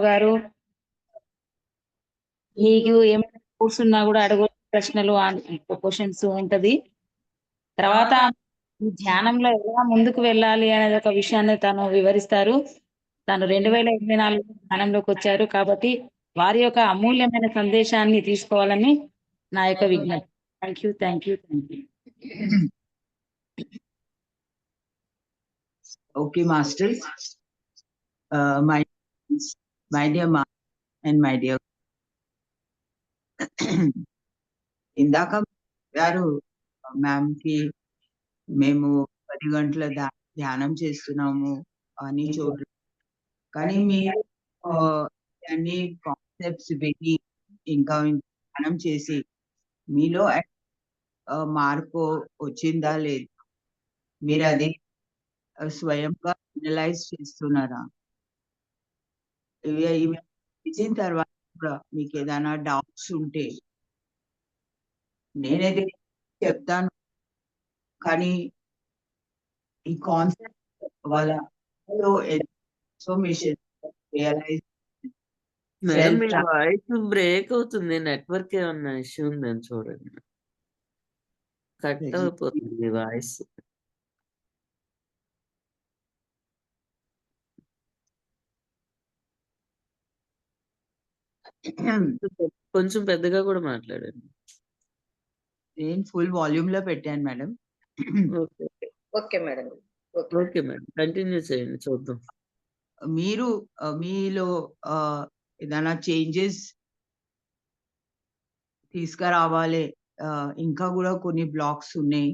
గారు మీకు ఏమైనా డౌట్స్ ఉన్నా కూడా ప్రశ్నలు క్వశ్చన్స్ ఉంటది. తర్వాత ఈ ధ్యానంలో ఎలా ముందుకు వెళ్ళాలి అనేది ఒక విషయాన్ని తను వివరిస్తారు. తను 2024 ధ్యానంలోకొచ్చారు కాబట్టి వారి యొక్క అమూల్యమైన సందేశాన్ని తీసుకోవాలని నా యొక్క విజ్ఞప్తి. Thank you. Thank you. Thank you. Okay, masters. My dear ma and my dear ఇందాక గారు మ్యామ్ కి మేము 10 గంటల ధ్యానం చేస్తున్నాము అని చోటు, కానీ మీరు అన్ని కాన్సెప్ట్స్ విని ఇంకా ధ్యానం చేసి మీలో మార్పు వచ్చిందా లేదు, మీరు అది స్వయంగా అనలైజ్ చేస్తున్నారా? ఇవి ఇచ్చిన తర్వాత కూడా మీకు ఏదైనా డౌట్స్ ఉంటే నేనైతే చెప్తాను, కానీ ఈ కాన్సెప్ట్ వాళ్ళ ఇన్ఫర్మేషన్ రియలైజ్. మేడం మీ వాయిస్ బ్రేక్ అవుతుంది, నెట్వర్క్ ఏమన్నా ఇష్యూ ఉందని చూడండి. కట్ అయిపోతుంది వాయిస్. కొంచెం పెద్దగా కూడా మాట్లాడండి. నేను ఫుల్ వాల్యూమ్ లో పెట్టాను madam. Okay madam. Okay madam, continue చేయండి, చూద్దాం. మీరు మీలో ఏదైనా చేంజెస్ తీసుకురావాలి, ఇంకా కూడా కొన్ని బ్లాక్స్ ఉన్నాయి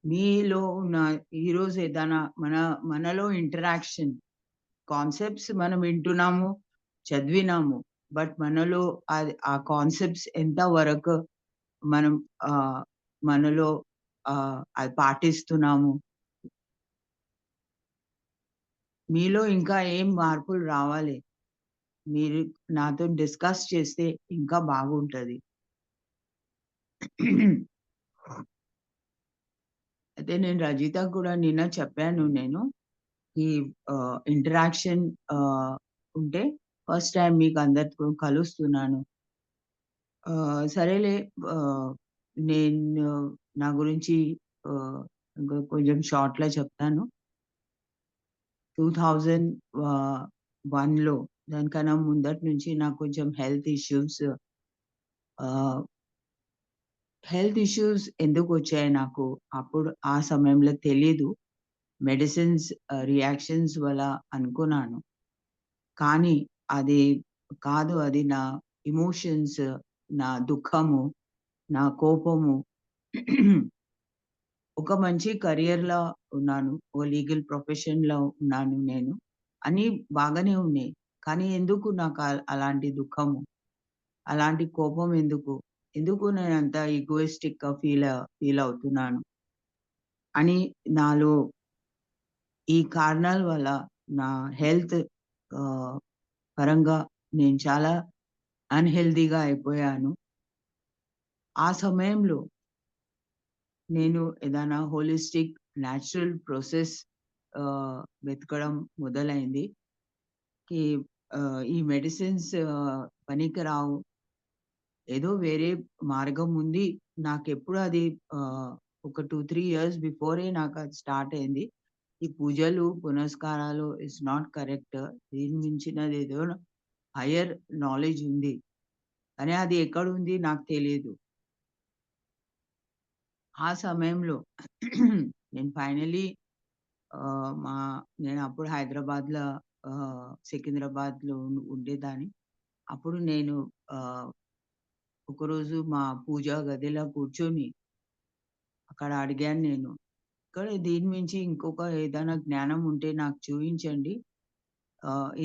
మీలో ఉన్న. ఈరోజు ఏదైనా మనలో ఇంటరాక్షన్ కాన్సెప్ట్స్ మనం వింటున్నాము, చదివినాము, బట్ మనలో ఆ కాన్సెప్ట్స్ ఎంత వరకు మనం మనలో అది పాటిస్తున్నాము, మీలో ఇంకా ఏం మార్పులు రావాలి, మీరు నాతో డిస్కస్ చేస్తే ఇంకా బాగుంటది. అయితే నేను రజిత కూడా నిన్న చెప్పాను, నేను ఈ ఇంటరాక్షన్ ఉంటే ఫస్ట్ టైం మీకు అందరితో కలుస్తున్నాను. సరేలే, నేను నా గురించి కొంచెం షార్ట్లో చెప్తాను. 2001లో దానికన్నా ముందటి నుంచి నాకు కొంచెం హెల్త్ ఇష్యూస్ ఎందుకు వచ్చాయి నాకు అప్పుడు ఆ సమయంలో తెలీదు. మెడిసిన్స్ రియాక్షన్స్ వల్ల అనుకున్నాను, కానీ అది కాదు, అది నా ఇమోషన్స్, నా దుఃఖము, నా కోపము. ఒక మంచి కెరియర్లో ఉన్నాను, ఓ లీగల్ ప్రొఫెషన్లో ఉన్నాను, నేను అన్నీ బాగానే ఉన్నాయి, కానీ ఎందుకు నాకు అలాంటి దుఃఖము, అలాంటి కోపం ఎందుకు నేను అంత ఈగోయిస్టిక్గా ఫీల్ అవుతున్నాను అని నాలో ఈ కారణాల వల్ల నా హెల్త్ పరంగా నేను చాలా అన్హెల్దీగా అయిపోయాను. ఆ సమయంలో నేను ఏదైనా హోలిస్టిక్ న్యాచురల్ ప్రాసెస్ వెతకడం మొదలైంది. ఈ మెడిసిన్స్ పనికిరావు, ఏదో వేరే మార్గం ఉంది. నాకెప్పుడు అది ఒక 2-3 ఇయర్స్ బిఫోరే నాకు అది స్టార్ట్ అయింది. ఈ పూజలు పునస్కారాలు ఇస్ నాట్ కరెక్ట్, దీని మించినది ఏదో హయ్యర్ నాలెడ్జ్ ఉంది, కానీ అది ఎక్కడ ఉంది నాకు తెలియదు. ఆ సమయంలో నేను ఫైనలీ నేను అప్పుడు హైదరాబాద్లో సికింద్రాబాద్లో ఉండేదాన్ని. అప్పుడు నేను ఒకరోజు మా పూజా గదిలో కూర్చొని అక్కడ అడిగాను, నేను ఇక్కడ దీని మించి ఇంకొక ఏదైనా జ్ఞానం ఉంటే నాకు చూపించండి,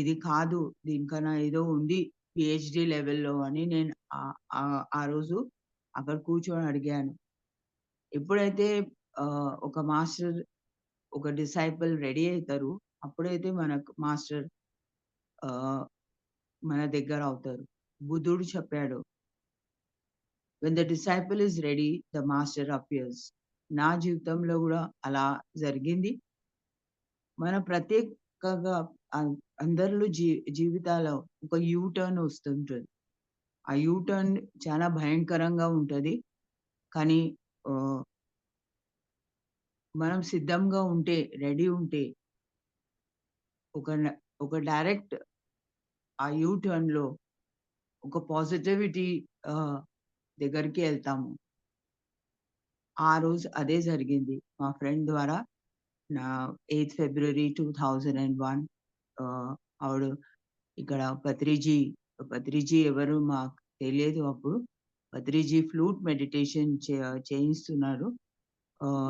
ఇది కాదు దీనికన్నా ఏదో ఉంది పిహెచ్డి లెవెల్లో అని నేను ఆ రోజు అక్కడ కూర్చొని అడిగాను. ఎప్పుడైతే ఒక మాస్టర్, ఒక డిసైపుల్ రెడీ అవుతారు, అప్పుడైతే మాస్టర్ మన దగ్గర అవుతారు. బుద్ధుడు చెప్పాడు, when the disciple is ready, the master appears. నా జీవితంలో కూడా అలా జరిగింది. మన ప్రత్యేకంగా అందరిలో జీవితాల్లో ఒక యూ టర్న్ వస్తుంటది. ఆ యూ టర్న్ చాలా భయంకరంగా ఉంటది. కానీ ఆహ్, మనం సిద్ధంగా ఉంటే, రెడీ ఉంటే ఒక న ఒక డైరెక్ట్ ఆ యూ టర్న్‌లో ఒక పాజిటివిటీ ఆహ్, దగ్గరికి ఎళ్తాము. ఆ రోజు అదే జరిగింది. మా ఫ్రెండ్ ద్వారా నా 8 ఫిబ్రవరి 2001 ఆవిడ ఇక్కడ పత్రిజీ ఎవరు మాకు తెలియదు అప్పుడు. పత్రిజీ ఫ్లూట్ మెడిటేషన్ చేయిస్తున్నారు.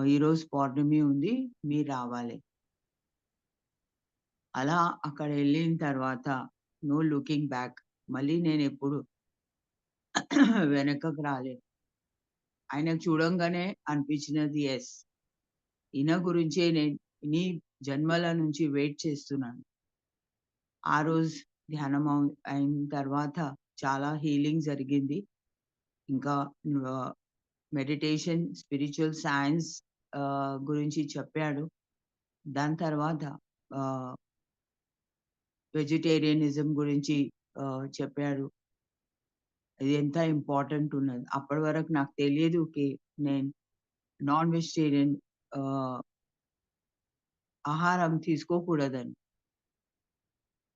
ఈరోజు పౌర్ణమి ఉంది. మీరు రావాలి. అలా అక్కడ ఎళ్ళిన తర్వాత నో లుకింగ్ బ్యాక్. మళ్ళీ నేనెప్పుడు వెనకకు రాలేదు. ఆయనకు చూడంగానే అనిపించినది యెస్. ఈయన గురించే నేను ఇన్ని జన్మల నుంచి వెయిట్ చేస్తున్నాను. ఆ రోజు ధ్యానం అయిన తర్వాత చాలా హీలింగ్ జరిగింది. ఇంకా ఆహ్, మెడిటేషన్, స్పిరిచ్యువల్ సైన్స్ గురించి చెప్పాడు. దాని తర్వాత ఆహ్, వెజిటేరియనిజం గురించి చెప్పాడు. ఇది ఎంత ఇంపార్టెంట్ ఉన్నది. అప్పటి వరకు నాకు తెలియదు నేను నాన్ వెజిటేరియన్ ఆహ్, ఆహారం తీసుకోకూడదని.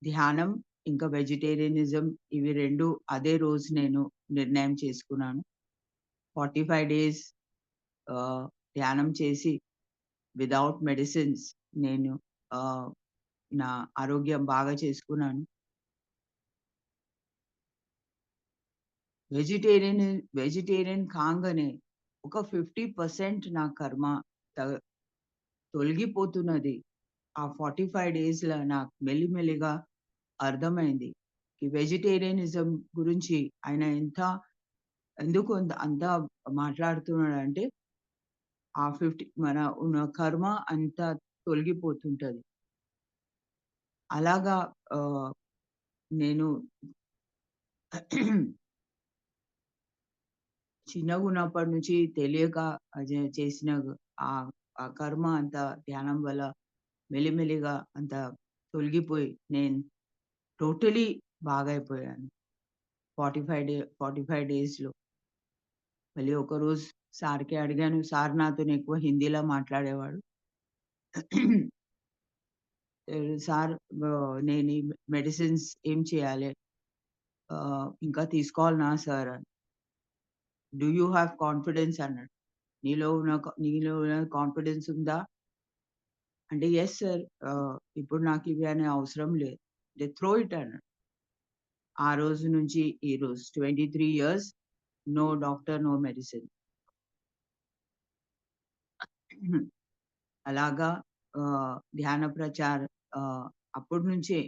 ధ్యానం ఇంకా వెజిటేరియనిజం ఇవి 2 అదే రోజు నేను నిర్ణయం చేసుకున్నాను. 45 డేస్ ఆహ్, ధ్యానం చేసి వితౌట్ మెడిసిన్స్ నేను ఆహ్, నా ఆరోగ్యం బాగా చేసుకున్నాను. వెజిటేరియన్ వెజిటేరియన్ కాంగానే ఒక 50% నా కర్మ త తొలగిపోతున్నది. ఆ 45 డేస్‌ల నాకు మెల్లిమెల్లిగా అర్థమైంది. ఈ వెజిటేరియనిజం గురించి ఆయన ఎందుకు అంత మాట్లాడుతున్నాడంటే ఆ 50 ఉన్న కర్మ అంతా తొలగిపోతుంటది. అలాగా నేను చిన్నగున్నప్పటి నుంచి తెలియక చేసిన ఆహ్, ఆ కర్మ అంతా ధ్యానం వల్ల మెల్లిమెల్లిగా అంతా తొలగిపోయి నేను టోటలీ బాగయిపోయాను. 45 డేస్‌లో. మళ్ళీ ఒకరోజు సార్‌కి అడిగాను. సార్ నాతోని ఎక్కువ హిందీలో మాట్లాడేవాడు. సార్ నేను ఈ మెడిసిన్స్ ఏం చేయాలి? ఇంకా తీసుకోవాలనా సార్ అని. డూ యూ హావ్ కాన్ఫిడెన్స్ అన్నాడు. నీలో ఉన్న కాన్ఫిడెన్స్ ఉందా? అంటే యెస్ సార్. ఇప్పుడు నాకు ఇవి అనే అవసరం లేదు. త్రో ఇట్ అన్నాడు. ఆ రోజు నుంచి ఈ రోజు 23 years no doctor, no medicine. అలాగా ధ్యాన ప్రచార్ ఆహ్, అప్పటి నుంచే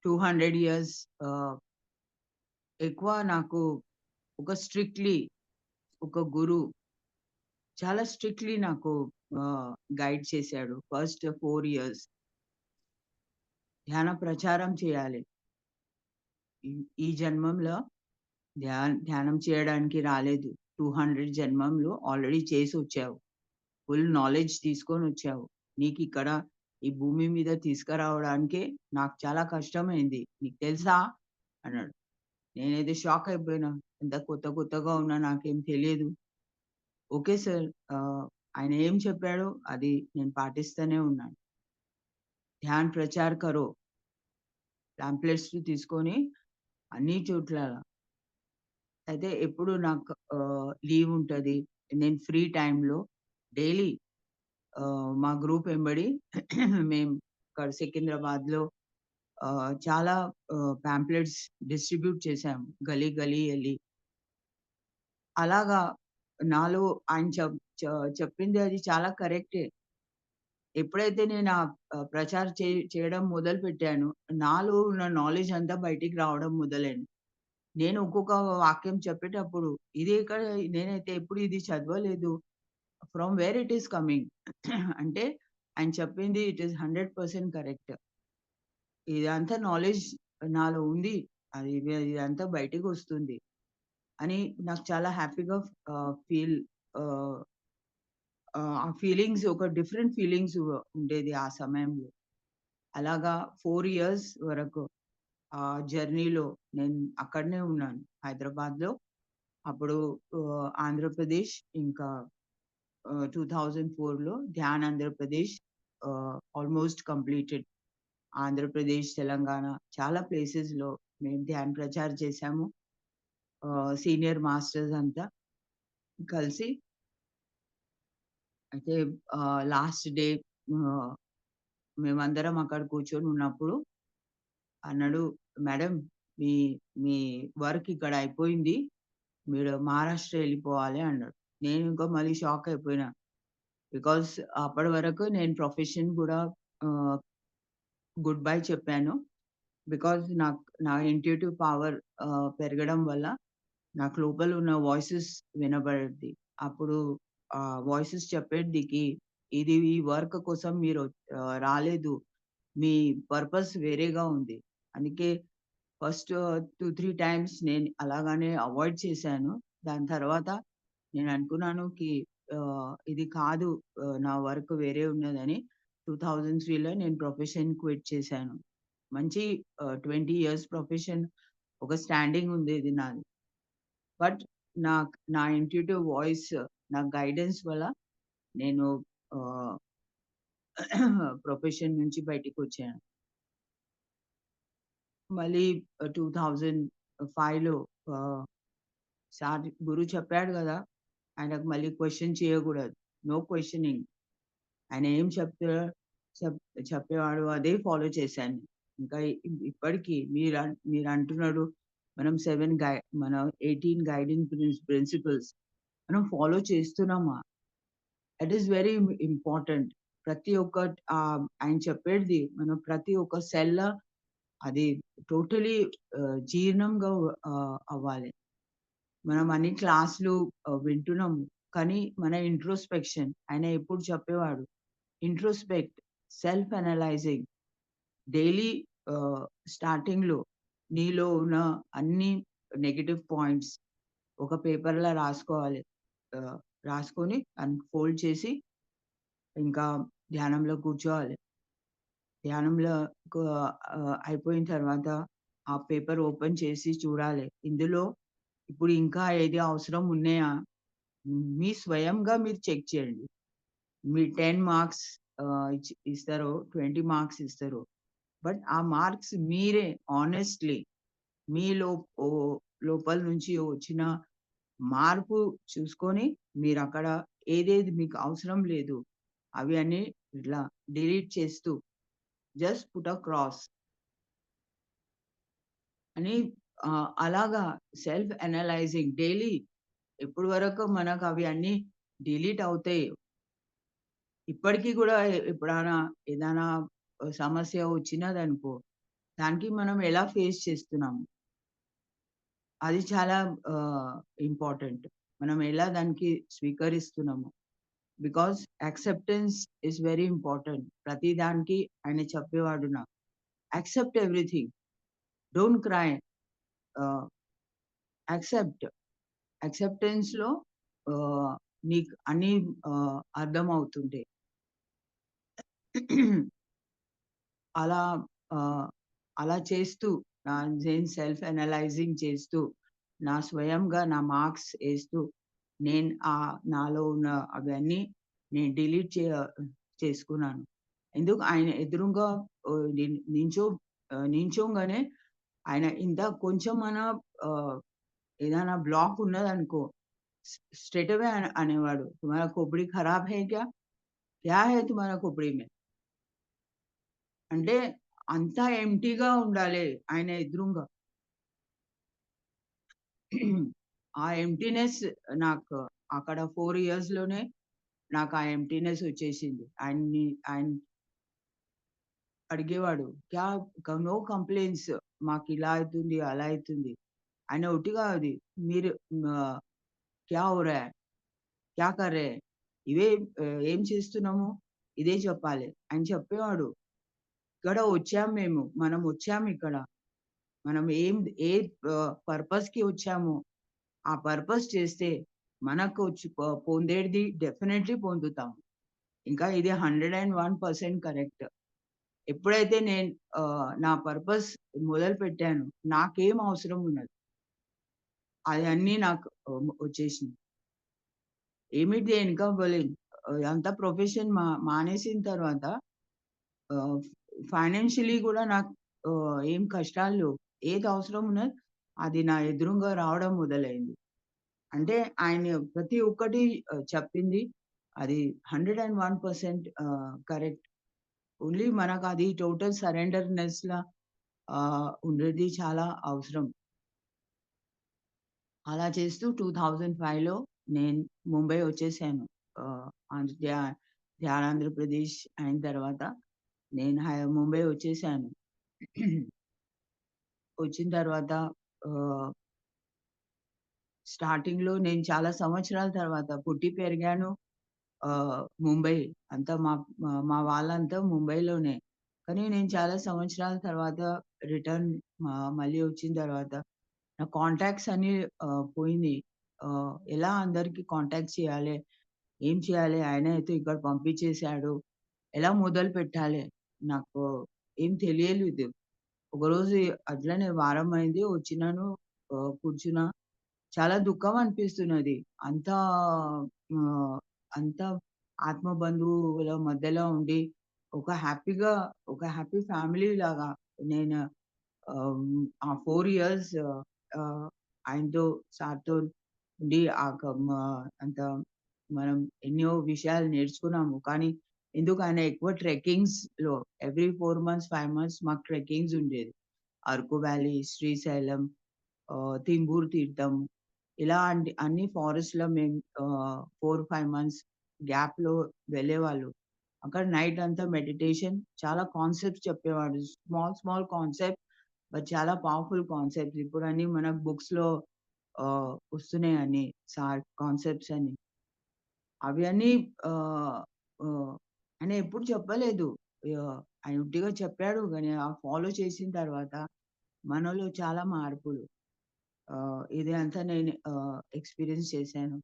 200 ఇయర్స్ ఎక్కువ నాకు ఒక గురు చాలా స్ట్రిక్ట్‌లీ నాకు గైడ్ చేశాడు. ఫస్ట్ 4 ఇయర్స్ ధ్యాన ప్రచారం చేయాలి. ఈ ఈ జన్మంలో ధ్యానం చేయడానికి రాలేదు. 200 జన్మంలో ఆల్రెడీ చేసొచ్చావు. ఫుల్ నాలెడ్జ్ తీసుకొనొచ్చావు. నీకిక్కడ ఈ భూమి మీద తీసుకురావడానికే నాకు చాలా కష్టమైంది. నీకు తెలుసా? అన్నాడు. నేనైతే షాక్ అయిపోయినా. ఎంత కొత్తగా ఉన్నా నాకేం తెలియదు. Okay sir. ఆయన ఏం చెప్పాడో అది నేను పాటిస్తూనే ఉన్నాను. ధ్యాన్ ప్రచార్ కరో. పాంప్లెట్స్ తీసుకొని అన్ని చోట్ల అయితే ఎప్పుడు నాకు లీవ్ ఉంటది. నేను ఫ్రీ టైమ్‌లో డైలీ మా గ్రూప్ ఎంబడి మేము ఇక్కడ సికింద్రాబాద్‌లో చాలా పాంప్లెట్స్ డిస్ట్రిబ్యూట్ చేశాము. గల్లీ ఎళ్లి. అలాగా నాలో ఆయన చెప్పింది అది చాలా కరెక్టే. ఎప్పుడైతే నేను ప్రచారం చేయడం మొదలుపెట్టానో, నాలో ఉన్న నాలెడ్జ్ అంతా బయటికి రావడం మొదలైంది. నేను ఒక్కొక్క వాక్యం చెప్పేటప్పుడు ఇదెక్కడ నేనైతే ఎప్పుడు ఇది చదవలేదు. From where it is coming అంటే ఆయన చెప్పింది ఇట్ ఈస్ 100% కరెక్ట్. ఇదంతా నాలెడ్జ్ నాలో ఉంది. ఇదంతా బయటికొస్తుంది అని నాకు చాలా హ్యాపీగా ఫీల్ ఆహ్, ఆ ఫీలింగ్స్ ఒక డిఫరెంట్ ఫీలింగ్స్ ఉండేది ఆ సమయంలో. అలాగా 4 ఇయర్స్ వరకు ఆ జర్నీలో నేను అక్కడనే ఉన్నాను హైదరాబాద్‌లో. అప్పుడు ఆంధ్రప్రదేశ్ ఇంకా 2004లో ధ్యాన్ ఆంధ్రప్రదేశ్ ఆల్మోస్ట్ కంప్లీటెడ్. ఆంధ్రప్రదేశ్, తెలంగాణ చాలా ప్లేసెస్‌లో మేము ధ్యాన్ ప్రచార్ చేశాము. సీనియర్ మాస్టర్స్ అంతా కలిసి. అయితే లాస్ట్ డే ఆహ్, మేమందరం అక్కడ కూర్చొని ఉన్నప్పుడు అన్నాడు, "మేడం మీ మీ వర్క్ ఇక్కడ అయిపోయింది. మీరు మహారాష్ట్ర ఎళ్ళిపోవాలి" అన్నాడు. నేను ఇంకా మళ్ళీ షాక్ అయిపోయినా. బికాజ్ అప్పటి వరకు నేను ప్రొఫెషన్ కూడా ఆహ్, గుడ్ బై చెప్పాను. బికాజ్ నా ఇంట్యూటివ్ పవర్ పెరగడం వల్ల నాకు లోపల ఉన్న వాయిసెస్ వినబడేది. అప్పుడు వాయిసెస్ చెప్పేదికి, "ఇది ఈ వర్క్ కోసం మీరు రాలేదు. మీ పర్పస్ వేరేగా ఉంది." అందుకే ఫస్ట్ 2, 3 టైమ్స్ నేను అలాగానే అవాయిడ్ చేశాను. దాని తర్వాత నేను అనుకున్నాను ఇది కాదు, నా వర్క్ వేరే ఉన్నదని. 2003లో నేను ప్రొఫెషన్ క్విట్ చేశాను. మంచి 20 ఇయర్స్ ప్రొఫెషన్ ఒక స్టాండింగ్ ఉండేది నాది. బట్ నా ఇంట్యూటివ్ వాయిస్, నా గైడెన్స్ వల్ల నేను ఆహ్, ప్రొఫెషన్ నుంచి బయటికొచ్చాను. మళ్ళీ 2005లో ఆహ్, సార్ గురువు చెప్పాడు గదా! ఆయనకు మళ్ళీ క్వెషన్ చేయకూడదు. No questioning. ఆయన ఏం చెప్ చెప్పేవాడు అదే ఫాలో చేశాను. ఇంకా ఇప్పటికి మీరంటున్నారు మనం 18 గైడింగ్ ప్రిన్సిపల్స్ మనం ఫాలో చేస్తున్నామా? That is very important. ప్రతి ఒక్క ఆయన చెప్పేది మనం ప్రతి ఒక్క సెల్ అది టోటలీ జీర్ణంగా అవ్వాలి. మనం అన్ని క్లాస్‌లు వింటున్నాము. కానీ మన ఇంట్రోస్పెక్షన్ ఆయన ఎప్పుడు చెప్పేవాడు. ఇంట్రోస్పెక్ట్, సెల్ఫ్ అనలైజింగ్ డైలీ స్టార్టింగ్‌లో నీలో ఉన్న అన్ని నెగెటివ్ పాయింట్స్ ఒక పేపర్‌లో రాసుకోవాలి. ఆహ్, రాసుకొని ఫోల్డ్ చేసి ఇంకా ధ్యానంలో కూర్చోవాలి. ధ్యానంలో కు అయిపోయిన తర్వాత ఆ పేపర్ ఓపెన్ చేసి చూడాలి. ఇందులో ఇప్పుడు ఇంకా ఏది అవసరం ఉన్నాయా? మీ స్వయంగా మీరు చెక్ చేయండి. మీ 10 మార్క్స్ ఇస్తారు. 20 మార్క్స్ ఇస్తారు. బట్ ఆ మార్క్స్ మీరే హానెస్ట్‌లీ మీలో ఓ లోపల నుంచి వచ్చిన మార్పు చూసుకొని మీరక్కడ ఏదేది మీకు అవసరం లేదు, అవి అన్నీ ఇట్లా డిలీట్ చేస్తూ జస్ట్ పుట్ ఎ క్రాస్ అని అలాగా సెల్ఫ్ అనలైజింగ్ డైలీ ఎప్పటి వరకు మనకు అవి అన్నీ డిలీట్ అవుతాయి. ఇప్పటికి గూడా ఎప్పుడైనా ఏదైనా సమస్య వచ్చినదనుకో, దానికి మనం ఎలా ఫేస్ చేస్తున్నాము? అది చాలా ఆహ్, ఇంపార్టెంట్. మనం ఎలా దానికి స్వీకరిస్తున్నాము? Because acceptance is very important. ప్రతి దానికి ఆయన చెప్పేవాడు నాకు. Accept everything. Don't cry. Ah, accept. యాక్సెప్టెన్స్‌లో నీకు అన్నీ అర్థమవుతుంటాయి. అలా ఆహ్, అలా చేస్తూ నేను సెల్ఫ్ అనలైజింగ్ చేస్తూ, నా స్వయంగా నా మార్క్స్ ఏస్తూ, నేను నాలో ఉన్న అవన్నీ నేను డిలీట్ చేసుకున్నాను. ఆయన ఎదురుంగా నించోంగానే ఆయన ఇంత కొంచెమన్నా ఆహ్, ఏదైనా బ్లాక్ ఉన్నదనుకో స్ట్రెయిట్ అవే అనేవాడు. "तुम्हारा खोपड़ी खराब है क्या? क्या है तुम्हारा खोपड़ी में?" అంటే అంత ఎంప్టీగా ఉండాలి ఆయన ఎదురుంగా. ఆ ఎంప్టీనెస్ నాకు అక్కడ 4 ఇయర్స్‌లోనే నాకు ఆ ఎంప్టీనెస్ వచ్చేసింది. ఆయన అడిగేవాడు. నో కంప్లెయింట్స్, మాకిలా అయితుంది, అలా అయితుంది. ఆయన ఒట్టిగా అది మీరు ఆహ్, క్యా హో రहा है? క్యా కర్ రहे हैं? ఇవే ఏం చేస్తున్నాము? ఇదే చెప్పాలి. ఆయన చెప్పేవాడు. ఇక్కడ వచ్చాం మేము. మనం వచ్చాము ఇక్కడ. మనం ఏ పర్పస్‌కి వచ్చామో, ఆ పర్పస్ చేస్తే మనకు పొందేది డెఫినైట్‌లీ పొందుతాం. ఇంకా ఇది 101% కరెక్ట్. ఎప్పుడైతే నేను నా పర్పస్ మొదలుపెట్టానో నాకేం అవసరం ఉన్నది అది అన్నీ నాకు వచ్చేసినాయి. ఏమిటి ఇన్‌కమ్ పోలేదు. అంతా ప్రొఫెషన్ మానేసిన తర్వాత ఆహ్, ఫైనాన్షియల్లీ గూడా నాకు ఏం కష్టాలు లేవు. ఏది అవసరం ఉన్నది అది నా ఎదురుంగా రావడం మొదలైంది. అంటే ఆయన ప్రతి ఒక్కటి చెప్పింది అది 101% కరెక్ట్. ఓన్లీ మనకది టోటల్ సరెండర్‌నెస్‌లా ఉండేది చాలా అవసరం. అలా చేస్తూ 2005లో నేను ముంబై వచ్చేసాను. ధ్యానాంధ్రప్రదేశ్ అయిన తర్వాత నేను ముంబై వచ్చేసాను. వచ్చిన తర్వాత ఆహ్, స్టార్టింగ్‌లో నేను చాలా సంవత్సరాల తర్వాత పుట్టి పెరిగాను ముంబై. అంతా మా మా మా వాళ్ళంతా ముంబైలోనే. కానీ నేను చాలా సంవత్సరాల తర్వాత రిటర్న్ మళ్ళీ వచ్చిన తర్వాత నా కాంటాక్ట్స్ అన్నీ పోయింది. ఎలా అందరికి కాంటాక్ట్ చేయాలి? ఏం చేయాలి? ఆయన అయితే ఇక్కడ పంపించేసాడు. ఎలా మొదలుపెట్టాలి? నాకు ఏం తెలియలేదు. ఒకరోజు అట్లనే వారం అయింది. వచ్చినాను కూర్చున్నా. చాలా దుఃఖం అనిపిస్తున్నది. అంతా ఆహ్, అంతా ఆత్మ బంధువుల మధ్యలో ఉండి ఒక హ్యాపీ ఫ్యామిలీ లాగా నేను ఆ 4 ఇయర్స్ ఆహ్, ఆయనతో సార్‌తో ఉండి అంత మనం ఎన్నో విషయాలు నేర్చుకున్నాము. కానీ ఎందుకు ఆయన ఎక్కువ ట్రెక్కింగ్స్‌లో ఎవ్రీ 4 మంత్స్, 5 మంత్స్ మాకు ట్రెక్కింగ్స్ ఉండేది. అరకు వ్యాలీ, శ్రీశైలం, తింబూర్ తీర్థం ఇలా అన్ని ఫారెస్ట్‌లో మేము 4, 5 మంత్స్ గ్యాప్‌లో వెళ్ళేవాళ్ళు. అక్కడ నైట్ అంతా మెడిటేషన్ చాలా కాన్సెప్ట్స్ చెప్పేవాడు. స్మాల్ కాన్సెప్ట్ బట్ చాలా పవర్‌ఫుల్ కాన్సెప్ట్స్. ఇప్పుడన్నీ మనకు బుక్స్‌లో వస్తున్నాయి అన్నీ కాన్సెప్ట్స్ అని. అవి అన్నీ ఆహ్, ఆహ్, ఆయన ఎప్పుడు చెప్పలేదు. ఆయన ఉట్టిగా చెప్పాడు గానీ, ఫాలో చేసిన తర్వాత మనలో చాలా మార్పులు. ఇది అంతా నేను ఎక్స్‌పీరియన్స్ చేశాను.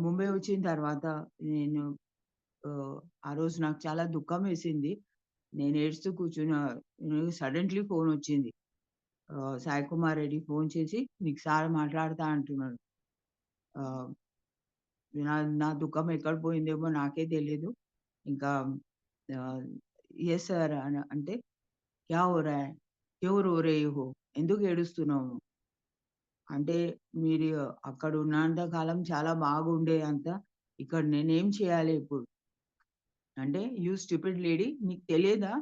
ముంబై వచ్చిన తర్వాత నేను ఆహ్, ఆ రోజు నాకు చాలా దుఃఖమేసింది. నేను ఏడుస్తూ కూర్చున్నా. సడెన్‌లీ ఫోనొచ్చింది. సాయి కుమార్ రెడ్డి ఫోన్ చేసి, "నీకు సార్ మాట్లాడతా" అంటున్నాడు. ఆహ్, నా నా దుఃఖం ఎక్కడ పోయిందేమో నాకే తెలీదు. ఇంకా ఆహ్, "యెస్ సార్" అంటే, "క్యా హో రहा है? క్యూ రో రही हो? ఎందుకు ఏడుస్తున్నావు?" అంటే, "మీరు అక్కడ ఉన్నంత కాలం చాలా బాగుండే అంతా. ఇక్కడ నేనేం చేయాలి ఇప్పుడు?" అంటే, "యూ స్టూపిడ్ లేడీ నీకు తెలియదా?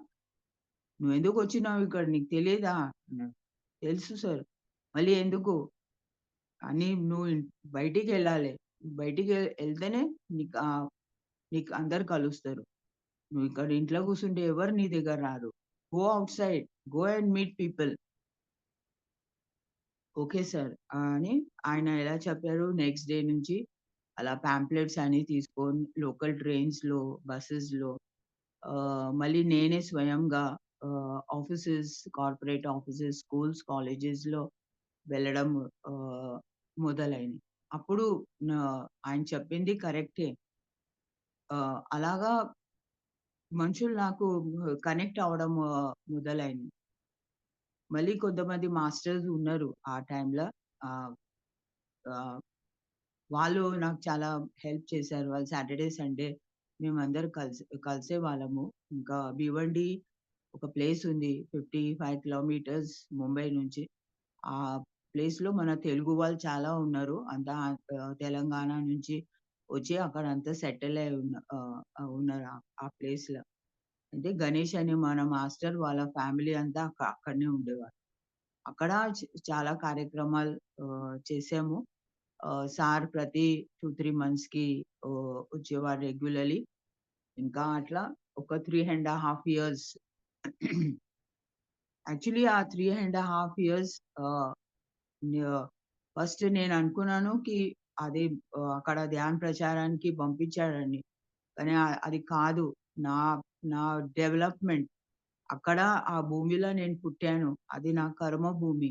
నువ్వెందుకొచ్చినావు ఇక్కడ నీకు తెలీదా?" అన్నాడు. "తెలుసు సార్." "మళ్ళీ ఎందుకు?" అని నువ్వు బయటికెళ్ళాలి. బయటికి ఎళ్తేనే నీకు అందరు కలుస్తారు. నువ్వు ఇక్కడ ఇంట్లో కూర్చుంటే ఎవరు నీ దగ్గర రారు. Go outside. Go and meet people. Okay sir. అని ఆయన ఎలా చెప్పారో నెక్స్ట్ డే నుంచి అలా పాంప్లెట్స్ అన్ని తీసుకొని లోకల్ ట్రైన్స్‌లో, బసెస్‌లో మళ్ళీ నేనే స్వయంగా కార్పొరేట్ ఆఫీసెస్, స్కూల్స్, కాలేజెస్‌లో వెళ్ళడం ఆహ్, మొదలైంది. అప్పుడు నా ఆయన చెప్పింది కరెక్టే. అలాగా మనుషులు నాకు కనెక్ట్ అవ్వడం మొదలైంది. మళ్ళీ కొంతమంది మాస్టర్స్ ఉన్నారు ఆ టైంలో. ఆహ్, ఆహ్, వాళ్ళు నాకు చాలా హెల్ప్ చేశారు. వాళ్ళు సాటర్‌డే, సండే మేమందరం కలిసేవాళ్ళము. ఇంకా భివండి ఒక ప్లేస్ ఉంది. 55 కిలోమీటర్స్ ముంబై నుంచి. ఆ ప్లేస్‌లో మన తెలుగు వాళ్ళు చాలా ఉన్నారు. అంతా తెలంగాణ నుంచి వచ్చి అక్కడంతా సెటిల్ అయి ఉన్నారు ఆ ప్లేస్‌లో. అంటే గణేష్ అని మన మాస్టర్ వాళ్ళ ఫ్యామిలీ అంతా అక్కడనే ఉండేవారు. అక్కడ చాలా కార్యక్రమాలు చేసాము. సార్ ప్రతి 2, 3 మంత్స్‌కి వచ్చేవారు రెగ్యులర్‌లీ. ఇంకా అట్లా ఒక 3 ½ ఇయర్స్ యాక్చువల్లీ ఆ 3 ½ ఇయర్స్ ఆహ్, న్యా ఫస్ట్ నేననుకున్నాను అది అక్కడ ధ్యాన్ ప్రచారానికి పంపించాడని. కానీ అది కాదు. నా నా డెవలప్‌మెంట్ అక్కడ ఆ భూమిలో నేను పుట్టాను. అది నా కర్మ భూమి.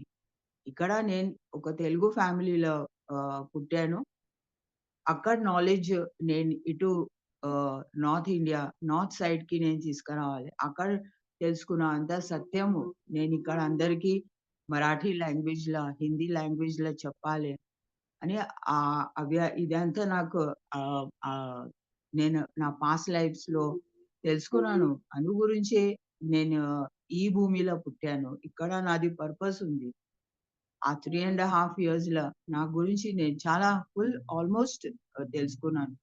ఇక్కడ నేను ఒక తెలుగు ఫ్యామిలీలో పుట్టాను. అక్కడ నాలెడ్జ్ నేను ఇటు నార్త్ ఇండియా, నార్త్ సైడ్‌కి నేను తీసుకురావాలి. అక్కడ తెలుసుకున్నా. అంతా సత్యము. నేనిక్కడ అందరికీ మరాఠీ లాంగ్వేజ్‌ల, హిందీ లాంగ్వేజ్‌ల చెప్పాలి అని ఇదంతా నాకు ఆహ్, ఆహ్, నేను నా పాస్ట్ లైఫ్స్‌లో తెలుసుకున్నాను. అందు గురించే నేను ఈ భూమిలో పుట్టాను. ఇక్కడ నాది పర్పస్ ఉంది. ఆ 3 ½ ఇయర్స్‌ల నా గురించి నేను చాలా ఆల్‌మోస్ట్ తెలుసుకున్నాను.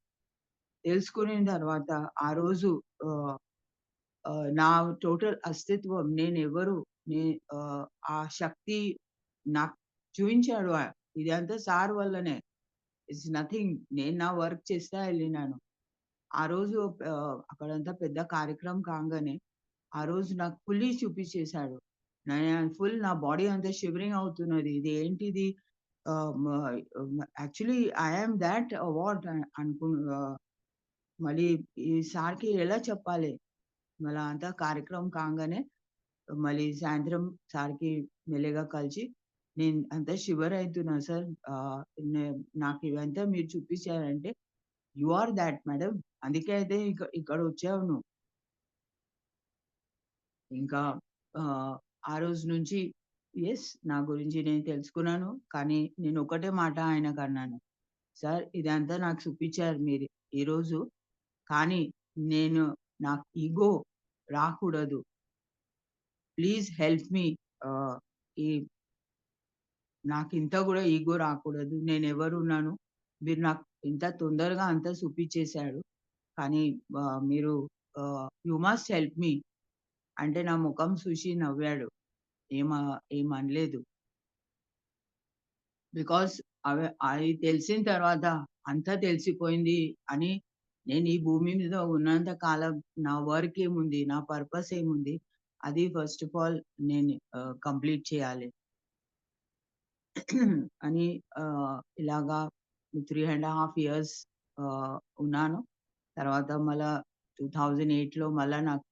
తెలుసుకునిన తర్వాత ఆ రోజు ఆహ్, నా టోటల్ అస్తిత్వం నేనెవరు, నే ఆ శక్తి నాకు చూయించాడు. ఇదంతా సార్ వల్లనే. It's nothing. నేను నా వర్క్ చేస్తా ఎళ్ళినాను. ఆ రోజు అక్కడంతా పెద్ద కార్యక్రమం కాంగానే, ఆ రోజు నాకు ఫుల్లీ చూపిచ్చేసాడు. నా బాడీ అంతా షివరింగ్ అవుతున్నది. ఇదేంటిది ఆహ్, మ actually I am thought what ఆహ్, మళ్ళీ ఈ సార్‌కి ఎలా చెప్పాలి? మళ్ళా అంతా కార్యక్రమం కాంగానే మళ్ళీ సాయంత్రం సార్‌కి మెల్లిగా కలిసి, నేను అంతా షివర్ అయితున్నా సార్. ఆహ్, నే నాకు ఇవంతా మీరు చూపిచ్చారంటే, యూ ఆర్ థాట్ మేడమ్. అందుకే అయితే ఇక్కడొచ్చావు నువ్వు. ఇంకా ఆహ్, ఆ రోజు నుంచి యెస్. నా గురించి నేను తెలుసుకున్నాను. కానీ నేను ఒకటే మాట ఆయనకన్నాను. సార్ ఇదంతా నాకు చూపిచ్చారు మీరు ఈరోజు. కానీ నేను నాకు ఇగో రాకూడదు. Please help me. ఆహ్, ఈ నాకింత గూడా ఇగో రాకూడదు. నేనెవరున్నాను? మీరు నాకు ఇంత తొందరగా అంతా చూపిచ్చేసారు. కానీ మీరు యూ మస్ట్ హెల్ప్ మీ అంటే నా ముఖం చూసి నవ్వాడు. ఏమనలేదు. బికాజ్ అది తెలిసిన తర్వాత అంతా తెలిసిపోయింది అని నేను ఈ భూమి మీద ఉన్నంత కాలం నా వర్క్ ఏముంది? నా పర్పస్ ఏముంది? అది ఫస్ట్ ఆఫ్ ఆల్ నేను కంప్లీట్ చేయాలి. అని ఇలాగా 3 ½ ఇయర్స్ ఉన్నాను. తర్వాత మళ్ళా 2008లో మళ్ళా నాకు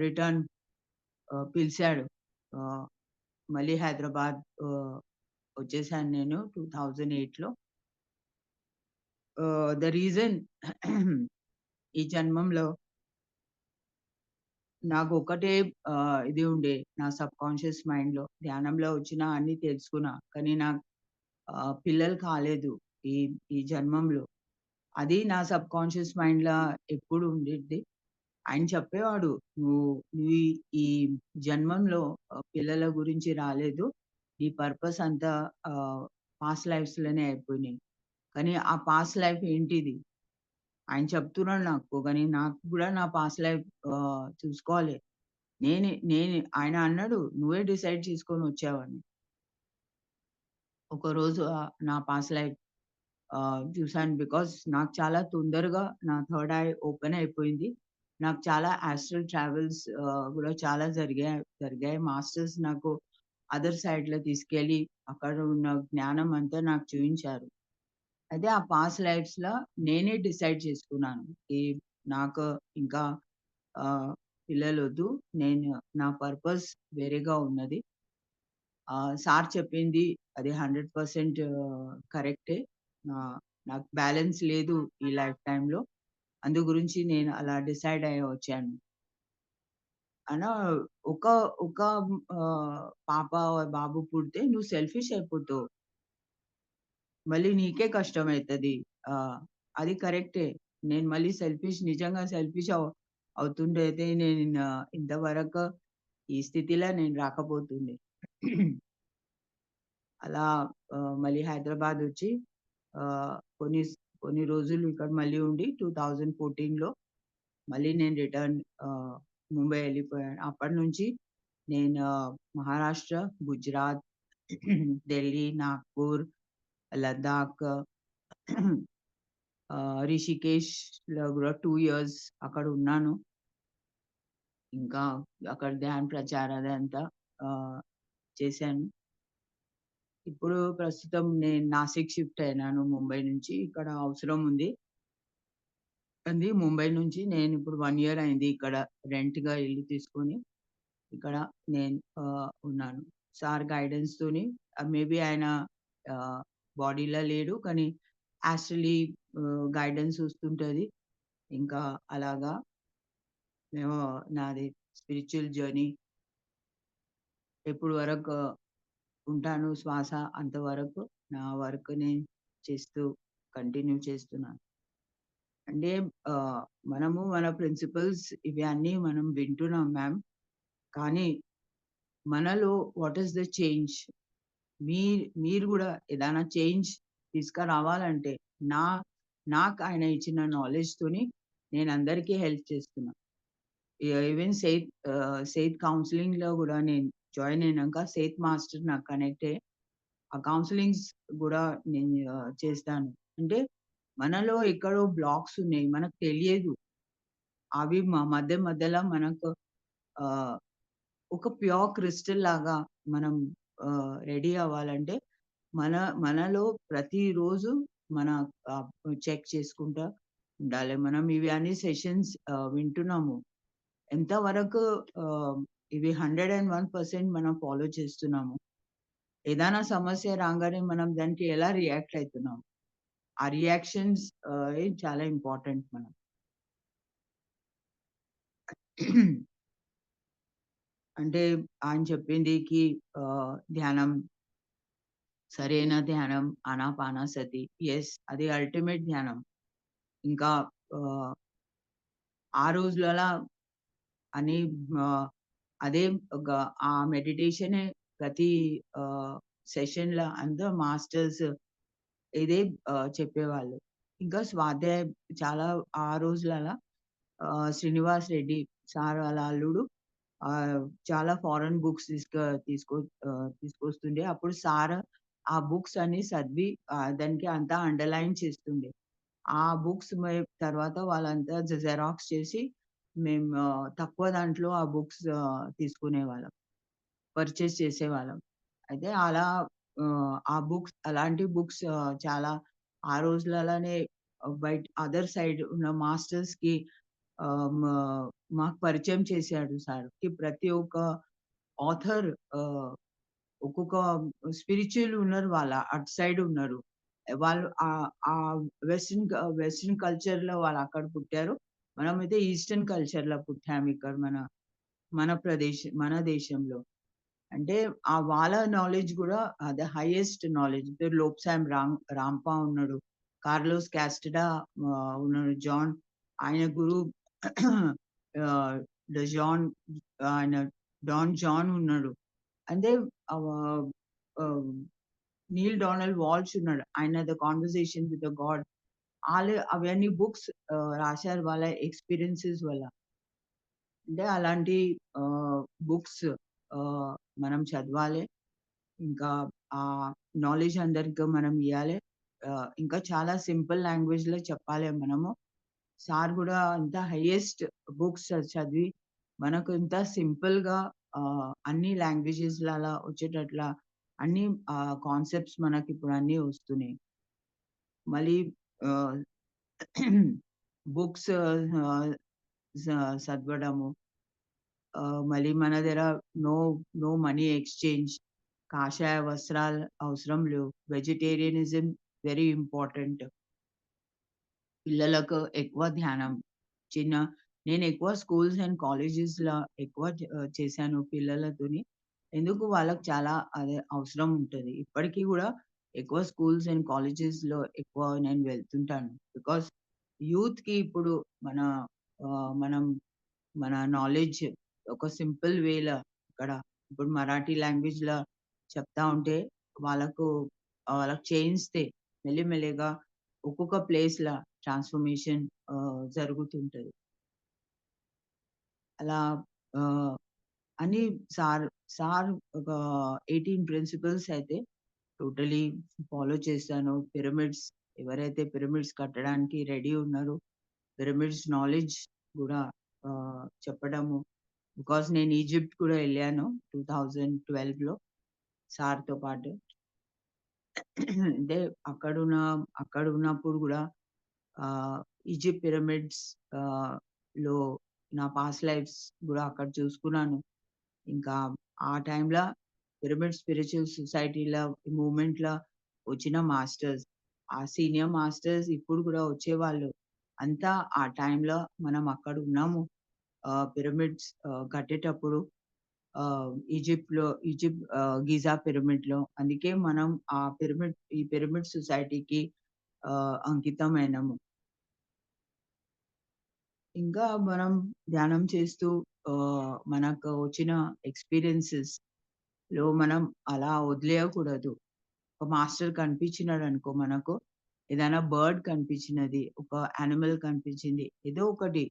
రిటర్న్ పిలిచాడు. ఆహ్, మళ్ళీ హైదరాబాద్ వచ్చేసాను నేను 2008లో. ద రీజన్ ఈ జన్మంలో నాకొక్కటే ఇది ఉండే నా సబ్‌కాన్షియస్ మైండ్‌లో ధ్యానంలో వచ్చిన అన్నీ తెలుసుకున్నా. కానీ నాకు పిల్లలు కాలేదు ఈ ఈ జన్మంలో. అది నా సబ్‌కాన్షియస్ మైండ్‌లా ఎప్పుడు ఉండిద్ది. ఆయన చెప్పేవాడు, "నువ్వు నువ్వు ఈ ఈ జన్మంలో పిల్లల గురించి రాలేదు. నీ పర్పస్ అంతా ఆహ్, పాస్ట్ లైఫ్స్‌లోనే అయిపోయినాయి. కానీ ఆ పాస్ట్ లైఫ్ ఏంటిది?" ఆయన చెప్తున్నాడు నాకు. కానీ నాకు కూడా నా పాస్ట్ లైఫ్ చూసుకోవాలి. నేనే ఆయన అన్నాడు, "నువ్వే డిసైడ్ చేసుకొనొచ్చావని." ఒకరోజు నా పాస్ట్ లైఫ్ చూసాను. బికాజ్ నాకు చాలా తొందరగా నా థర్డ్ ఐ ఓపెన్ అయిపోయింది. నాకు చాలా ఆస్ట్రల్ ట్రావెల్స్ గూడా చాలా జరిగాయి. మాస్టర్స్ నాకు అదర్ సైడ్‌లో తీసుకెళ్ళి అక్కడ ఉన్న జ్ఞానం అంతా నాకు చూయించారు. అయితే ఆ పాస్ట్ లైఫ్స్‌ల నేనే డిసైడ్ చేసుకున్నాను. ఈ నాకు ఇంకా పిల్లలొద్దు. నేను నా పర్పస్ వేరేగా ఉన్నది. సార్ చెప్పింది అది 100% కరెక్టే. నాకు బ్యాలెన్స్ లేదు ఈ లైఫ్ టైమ్‌లో. అందు గురించి నేను అలా డిసైడ్ అయ్యి వచ్చాను. అలా ఒక ఒక పాప, బాబు పుడితే నువ్వు సెల్ఫిష్ అయిపోతావు. మళ్ళీ నీకే కష్టమైతది. ఆ! అది కరెక్టే. నేను మళ్ళీ నిజంగా సెల్ఫిష్ అవుతుంటే అయితే నేను ఇంతవరకు ఈ స్థితిలో నేను రాకపోతుండే. అలా మళ్ళీ హైదరాబాదొచ్చి ఆహ్, కొన్ని కొన్ని రోజులు ఇక్కడ మళ్ళీ ఉండి 2014లో మళ్ళీ నేను రిటర్న్ ముంబై ఎళ్ళిపోయాను. అప్పటినుంచి నేను మహారాష్ట్ర, గుజరాత్, ఢిల్లీ, నాగ్‌పూర్, లద్దాఖ్, రిషికేష్‌లో గూడా 2 ఇయర్స్ అక్కడున్నాను. ఇంకా అక్కడ ధ్యాన్ ప్రచార్ అదంతా ఆహ్, చేశాను. ఇప్పుడు ప్రస్తుతం నేను నాసిక్ షిఫ్ట్ అయినాను ముంబై నుంచి. ఇక్కడ అవసరం ఉంది. ముంబై నుంచి నేనిప్పుడు 1 ఇయర్ అయింది ఇక్కడ రెంట్‌గా ఇల్లు తీసుకొని. ఇక్కడ నేను ఉన్నాను. సార్ గైడెన్స్‌తోని మేబీ ఆయన ఆహ్, బాడీలో లేడు. కానీ యాస్ట్రల్లీ గైడెన్స్ వస్తుంటది. ఇంకా అలాగా మేము నాది స్పిరిచువల్ జర్నీ ఎప్పుడు వరకు ఉంటాను శ్వాస అంతవరకు నా వర్క్ నేను చేస్తూ కంటిన్యూ చేస్తున్నాను. అంటే మనము మన ప్రిన్సిపల్స్ ఇవి అన్నీ మనం వింటున్నాం మ్యామ్. కానీ మనలో వాట్ ఈస్ ద చేంజ్? మీరు గూడా ఏదైనా చేంజ్ తీసుకురావాలంటే నా నాకు ఆయన ఇచ్చిన నాలెడ్జ్‌తోని నేను అందరికీ హెల్ప్ చేస్తున్నా. ఈవెన్ సెయిత్ కౌన్సెలింగ్‌లో గూడా నేను జాయిన్ అయినంక సెయిత్ మాస్టర్ నాకు కనెక్ట్ అయ్యి ఆ కౌన్సెలింగ్స్ గూడా నేను చేస్తాను. అంటే మనలో ఎక్కడో బ్లాక్స్ ఉన్నాయి. మనకు తెలియదు. అవి మధ్యలో మనకు ఆహ్, ఒక ప్యూర్ క్రిస్టల్ లాగా మనం రెడీ అవ్వాలంటే మనలో ప్రతిరోజు మన చెక్ చేసుకుంటా ఉండాలి. మనం ఇవి అన్ని సెషన్స్ వింటున్నాము. ఎంతవరకు ఇవి 101% మనం ఫాలో చేస్తున్నాము. ఏదైనా సమస్య రాగానే మనం దానికి ఎలా రియాక్ట్ అయితున్నాం? ఆ రియాక్షన్స్ చాలా ఇంపార్టెంట్ మనం. అంటే ఆయన చెప్పిందికి ధ్యానం, సరైన ధ్యానం, ఆనాపానసతి. యెస్, అది అల్టిమేట్ ధ్యానం. ఇంకా ఆహ్, ఆ రోజులలా అని ఆహ్, అదే ఒక ఆ మెడిటేషనే ప్రతి సెషన్‌ల అందరూ మాస్టర్స్ ఇదే చెప్పేవాళ్ళు. ఇంకా స్వాధ్యాయం చాలా ఆ రోజులలా శ్రీనివాస్ రెడ్డి సార్ వాళ్ళ అల్లుడు ఆహ్, చాలా ఫారెన్ బుక్స్ తీసుకొస్తుండే. అప్పుడు సార్ ఆ బుక్స్ అన్ని చదివి దానికి అంతా అండర్‌లైన్ చేస్తుండే. ఆ బుక్స్ తర్వాత వాళ్ళంతా జెరాక్స్ చేసి మేము తక్కువ దాంట్లో ఆ బుక్స్ తీసుకునేవాళ్ళం. పర్చేస్ చేసేవాళ్ళం. అయితే అలా ఆ బుక్స్ అలాంటి బుక్స్ చాలా ఆ రోజులలోనే బయట అదర్ సైడ్ ఉన్న మాస్టర్స్‌కి ఆహ్, మ మాకు పరిచయం చేశాడు సార్. ప్రతి ఒక్క ఆథర్ ఆహ్, ఒక్కొక్క స్పిరిచ్యువల్ ఉన్నారు అటు సైడ్ ఉన్నారు. వాళ్ళు వెస్టర్న్ కల్చర్‌లో వాళ్ళు అక్కడ పుట్టారు. మనమైతే ఈస్టర్న్ కల్చర్‌లో పుట్టాము ఇక్కడ మన దేశంలో. అంటే వాళ్ళ నాలెడ్జ్ గూడా ద హైయెస్ట్ నాలెడ్జ్. లోబ్సామ్ రాంపా ఉన్నాడు. కార్లోస్ కాస్టడా ఉన్నాడు. ఆయన గురువు ఆహ్, ద జాన్ ఆయన డాన్ జాన్ ఉన్నాడు. అంటే ఆహ్, ఆహ్, నీల్ డొనాల్డ్ వాల్ష్ ఉన్నాడు. ఆయన the conversation with the God. అవన్నీ బుక్స్ రాశారు వాళ్ళ ఎక్స్‌పీరియన్సెస్ వల్ల. అంటే అలాంటి ఆహ్, బుక్స్ ఆహ్, మనం చదవాలి. ఇంకా ఆ నాలెడ్జ్ అందరికి మనం ఇయ్యాలే. ఇంకా చాలా సింపుల్ లాంగ్వేజ్‌లో చెప్పాలి మనము. సార్ గూడా అంత హైయెస్ట్ బుక్స్ చదివి మనకు ఇంత సింపుల్‌గా అన్ని లాంగ్వేజెస్‌లో అలా వచ్చేటట్లా అన్ని కాన్సెప్ట్స్ మనకిప్పుడు అన్నీ వస్తున్నాయి. మళ్ళీ ఆహ్, బుక్స్ ఆహ్, స చదవడము. మళ్ళీ మన దగ్గర నో నో మనీ ఎక్స్‌చేంజ్. కాషాయ వస్త్రాలు అవసరం లేవు. Vegetarianism very important. పిల్లలకు ఎక్కువ ధ్యానం. చిన్న నేనెక్కువ స్కూల్స్ అండ్ కాలేజెస్‌ల ఎక్కువ చేశాను పిల్లలతోని. ఎందుకు వాళ్ళకి చాలా అదే అవసరం ఉంటది. ఇప్పటికి గూడా ఎక్కువ స్కూల్స్ అండ్ కాలేజెస్‌లో ఎక్కువ నేను వెళ్తుంటాను. బికాజ్ యూత్‌కి ఇప్పుడు మన మనం మన నాలెడ్జ్ ఒక సింపుల్ వేలో ఇక్కడ ఇప్పుడు మరాఠీ లాంగ్వేజ్‌లో చెప్తా ఉంటే వాళ్ళకు వాళ్ళకి చేయిస్తే మెల్లిమెల్లిగా ఒక్కొక్క ప్లేస్‌ల ట్రాన్స్‌ఫర్మేషన్ జరుగుతుంటది. అలా ఆహ్, అని సార్ సార్ ఒక 18 ప్రిన్సిపల్స్ అయితే టోటలీ ఫాలో చేశాను. ఎవరైతే పిరమిడ్స్ కట్టడానికి రెడీ ఉన్నారో పిరమిడ్స్ నాలెడ్జ్ గూడా చెప్పడము. బికాజ్ నేను ఈజిప్ట్ కూడా ఎళ్ళాను 2012లో సార్‌తో పాటు. అంటే అక్కడున్నప్పుడు గూడా ఆహ్, ఈజిప్ట్ పిరమిడ్స్ ఆహ్, లో నా పాస్ట్ లైఫ్స్ గూడా అక్కడ చూసుకున్నాను. ఇంకా ఆ టైంల పిరమిడ్ స్పిరిచువల్ సొసైటీల మూవ్‌మెంట్‌ల వచ్చిన మాస్టర్స్, ఆ సీనియర్ మాస్టర్స్ ఇప్పుడు గూడా వచ్చేవాళ్ళు. అంతా ఆ టైంలో మనం అక్కడున్నాము. పిరమిడ్స్ కట్టేటప్పుడు ఈజిప్ట్ గిజా పిరమిడ్‌లో. అందుకే మనం ఈ పిరమిడ్ సొసైటీకి అంకితమైనము. ఇంకా మనం ధ్యానం చేస్తూ మనకు వచ్చిన ఎక్స్‌పీరియన్సెస్‌లో మనం అలా వదిలేయకూడదు. ఒక మాస్టర్ కనిపించినాడనుకో మనకు, ఏదైనా బర్డ్ కనిపించినది, ఒక యానిమల్ కనిపించింది, ఏదో ఒకటి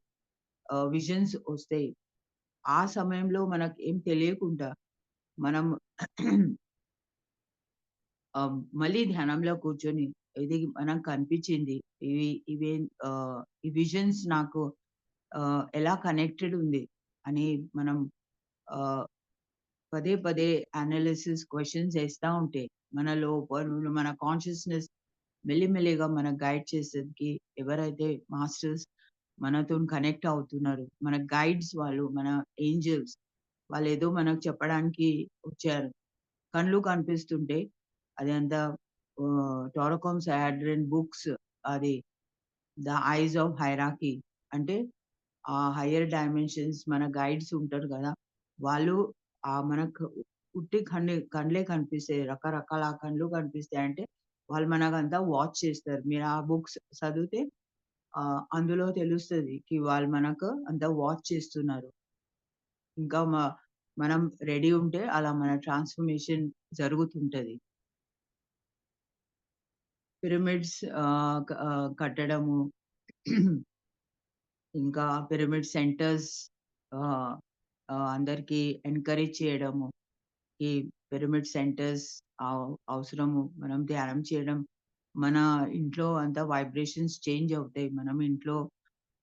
విజన్స్ వస్తాయి. ఆ సమయంలో మనకేం తెలియకుండా మనం మళ్ళీ ధ్యానంలో కూర్చొని ఇది మనకు కనిపించింది. ఇవి ఈ విజన్స్ నాకు ఎలా కనెక్టెడ్ ఉంది అని మనం ఆహ్, పదే పదే అనాలిసిస్ క్వెషన్స్ ఏస్తా ఉంటే మన లోపల మన కాన్షియస్‌నెస్ మెల్లిమెల్లిగా మనకు గైడ్ చేసేకి ఎవరైతే మాస్టర్స్ మనతోని కనెక్ట్ అవుతున్నారు. మన గైడ్స్ వాళ్ళు, మన ఏంజెల్స్ వాళ్ళేదో మనకు చెప్పడానికి వచ్చారు. కళ్ళు కనిపిస్తుంటే అదంతా టారకోమ్ సహాడ్రిన్ బుక్స్ అది 'ద ఐస్ ఆఫ్ హైరాకీ' అంటే ఆ హైయర్ డైమెన్షన్స్ మన గైడ్స్ ఉంటారు గదా! వాళ్ళు మనకు ఉట్టి కండ్లే కనిపిస్తాయి. రకరకాల కండ్లు కనిపిస్తాయంటే వాళ్ళు మనకంతా వాచ్ చేస్తారు. మీరు ఆ బుక్స్ చదివితే అందులో తెలుస్తది వాళ్ళు మనకు అంతా వాచ్ చేస్తున్నారు. ఇంకా మనం రెడీ ఉంటే అలా మన ట్రాన్స్‌ఫర్మేషన్ జరుగుతుంటది. పిరమిడ్స్ కట్టడము ఇంకా పిరమిడ్ సెంటర్స్ ఆహ్, అందరికి ఎంకరేజ్ చేయడము. ఈ పిరమిడ్ సెంటర్స్ అవసరము. మనం ధ్యానం చేయడం మన ఇంట్లో అంతా వైబ్రేషన్స్ చేంజ్ అవుతాయి. మనం ఇంట్లో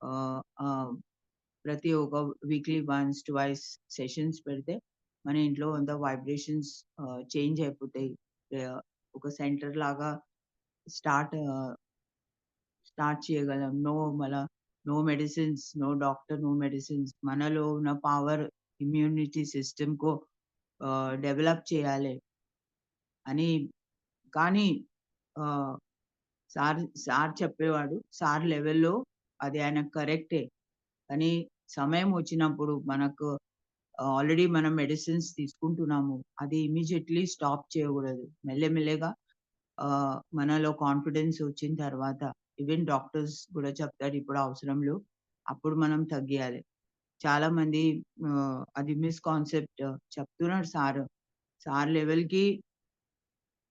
ఆహ్, ఆహ్, ప్రతి ఒక వీక్లీ వన్స్, ట్వైస్ సెషన్స్ పెడితే మన ఇంట్లో అంతా వైబ్రేషన్స్ చేంజ్ అయిపోతాయి. ఒక సెంటర్ లాగా స్టార్ట్ స్టార్ట్ చేయగలం. No medicines, no doctor, no medicines. మనలో ఉన్న పవర్ ఇమ్యూనిటీ సిస్టమ్‌కు డెవలప్ చేయాలి అని కానీ ఆహ్, సార్ చెప్పేవాడు. సార్ లెవెల్‌లో అది ఆయనకు కరెక్టే. కానీ సమయం వచ్చినప్పుడు మనకు ఆల్రెడీ మనం మెడిసిన్స్ తీసుకుంటున్నాము. అది ఇమ్మీడియేట్‌లీ స్టాప్ చేయకూడదు. మెల్లమెల్లగా మనలో కాన్ఫిడెన్స్ వచ్చిన తర్వాత ఈవెన్ డాక్టర్స్ కూడా చెప్తారు ఇప్పుడు అవసరంలో అప్పుడు మనం తగ్గియాలి. చాలా మంది అది మిస్‌కాన్సెప్ట్ చెప్తున్నాడు సారు. సార్ లెవెల్‌కి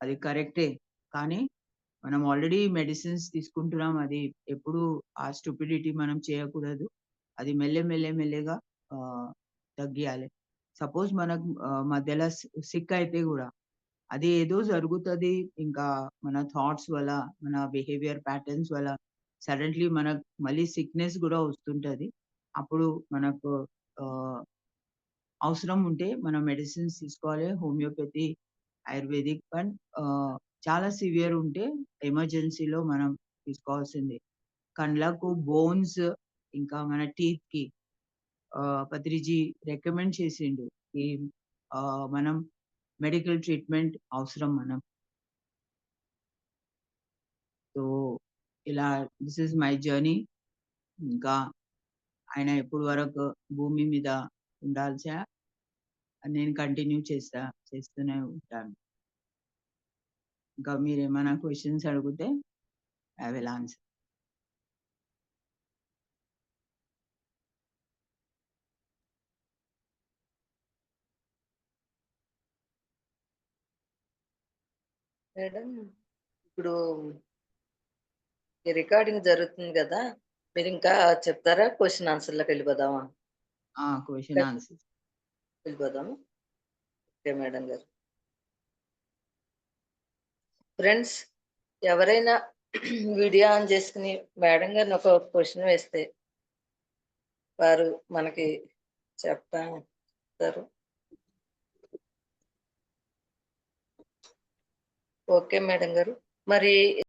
అది కరెక్టే. కానీ మనం ఆల్రెడీ మెడిసిన్స్ తీసుకుంటున్నాం. అది ఎప్పుడు ఆ స్టూపిడిటీ మనం చేయకూడదు. అది మెల్లగా ఆహ్, తగ్గియాలి. సపోజ్ మనకు మధ్యలో సిక్ అయితే గూడా అది ఏదో జరుగుతది. ఇంకా మన థాట్స్ వల్ల, మన బిహేవియర్ ప్యాటర్న్స్ వల్ల సడెన్‌లీ మనకు మళ్ళీ సిక్‌నెస్ గూడా వస్తుంటది. అప్పుడు మనకు ఆహ్, అవసరం ఉంటే మనం మెడిసిన్స్ తీసుకోవాలి. హోమియోపతి, ఆయుర్వేదిక్ అండ్ చాలా సివియర్ ఉంటే ఎమర్జెన్సీలో మనం తీసుకోవాల్సిందే. కండ్లకు బోన్స్ ఇంకా మన టీత్‌కి పత్రిజీ రికమెండ్ చేసిండు. ఈ మనం మెడికల్ ట్రీట్మెంట్ అవసరం మనం. సో, ఇలా దిస్ ఈజ్ మై జర్నీ. ఇంకా ఆయన ఎప్పటి వరకు భూమి మీద ఉండాల్సా నేను కంటిన్యూ చేస్తూనే ఉంటాను. ఇంకా మీరేమైనా క్వెషన్స్ అడిగితే ఐ విల్ ఆన్సర్. మేడం ఇప్పుడు ఈ రికార్డింగ్ జరుగుతుంది కదా! మీరింకా చెప్తారా? క్వెషన్ ఆన్సర్‌లోకి వెళ్ళిపోదామా? Question answer. వెళ్ళిపోదామా? ఓకే మేడం గారు. ఫ్రెండ్స్ ఎవరైనా వీడియో ఆన్ చేసుకొని మేడం గారిని ఒక క్వెషన్ వేస్తే వారు మనకి చెప్తారు. ఓకే మేడం గారు. మరి